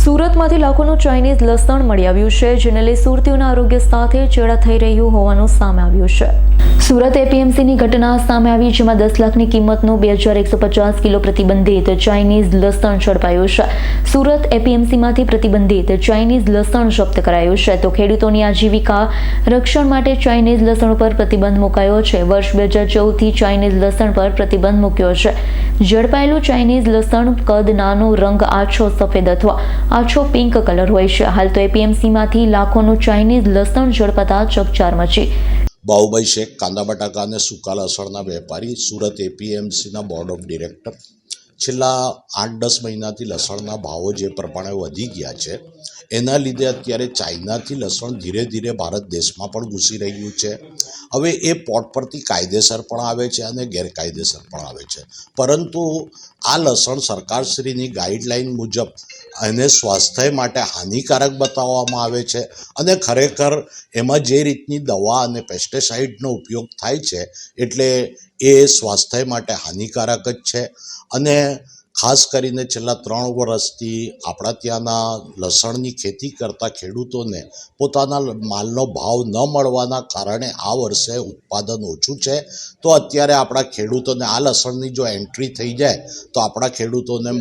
સુરતમાંથી લાખોનું Chinese લસણ મળી આવ્યું છે, જેને લઈ સુરતીઓના આરોગ્ય સાથે ચેડા થઈ રહ્યું હોવાનું સામે આવ્યું છે. સુરત એપીએમસીની ઘટના સામે આવી, જેમાં 10 લાખની કિંમતનું 2150 કિલો પ્રતિબંધિત ચાઇનીઝ લસણ ઝડપાયું છે. સુરત એપીએમસીમાંથી પ્રતિબંધિત ચાઇનીઝ લસણ જપ્ત કરાયું છે, તો ખેડૂતોની આજીવિકા રક્ષણ માટે ચાઇનીઝ લસણ પર પ્રતિબંધ મુકાયો છે. વર્ષ 2014થી ચાઇનીઝ લસણ પર પ્રતિબંધ મૂક્યો છે. ઝડપાયેલું ચાઇનીઝ લસણ કદ નાનું, રંગ આછો સફેદ અથવા આછો પિંક કલર હોય છે. હાલ તો એપીએમસીમાંથી લાખોનું ચાઇનીઝ લસણ ઝડપાતા ચકચાર મચી. બાહુભાઈ શેખ, કાંદા બટાકા અને સૂકા લસણના વેપારી, સુરત એપીએમસીના બોર્ડ ઓફ ડિરેક્ટર. છેલ્લા 8-10 મહિનાથી લસણના ભાવો જે પ્રમાણે વધી ગયા છે, એના લીધે અત્યારે ચાઇનાથી લસણ ધીરે ધીરે ભારત દેશમાં પણ ઘૂસી રહ્યું છે. હવે એ પોર્ટ પરથી કાયદેસર પણ આવે છે અને ગેરકાયદેસર પણ આવે છે, પરંતુ આ લસણ સરકારશ્રીની ગાઈડલાઈન મુજબ એને સ્વાસ્થ્ય માટે હાનિકારક બતાવવામાં આવે છે અને ખરેખર એમાં જે રીતની દવા અને પેસ્ટિસાઇડનો ઉપયોગ થાય છે, એટલે એ સ્વાસ્થ્ય માટે હાનિકારક જ છે. અને ખાસ કરીને છેલ્લા 3 વર્ષથી આપણા ત્યાંના લસણની ખેતી કરતા ખેડૂતોને પોતાના માલનો ભાવ ન મળવાના કારણે આ વર્ષે ઉત્પાદન ઓછું છે. તો અત્યારે આપણા ખેડૂતોને આ લસણની જો એન્ટ્રી થઈ જાય તો આપણા ખેડૂતોને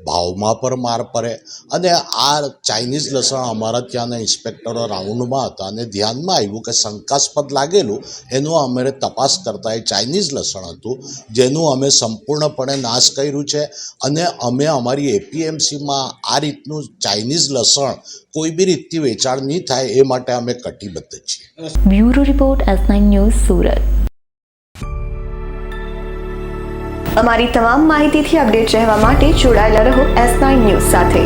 ભાવમાં પણ માર પડે. અને આ ચાઇનીઝ લસણ અમારા ત્યાંના ઇન્સ્પેક્ટરો રાઉન્ડમાં હતા અને ધ્યાનમાં આવ્યું કે શંકાસ્પદ લાગેલું, એનું અમે તપાસ કરતા એ ચાઇનીઝ લસણ હતું, જેનું અમે સંપૂર્ણપણે નાશ કર્યું છે. અને અમે અમારી એપીએમસીમાં આ રીતનું ચાઇનીઝ લસણ કોઈ બી રીતથી વેચાણ નહીં થાય એ માટે અમે કટિબદ્ધ છીએ. Bureau report S9 news, Surat. અમારી તમામ માહિતીથી અપડેટ રહેવા માટે જોડાયેલા રહો S9 ન્યૂઝ સાથે.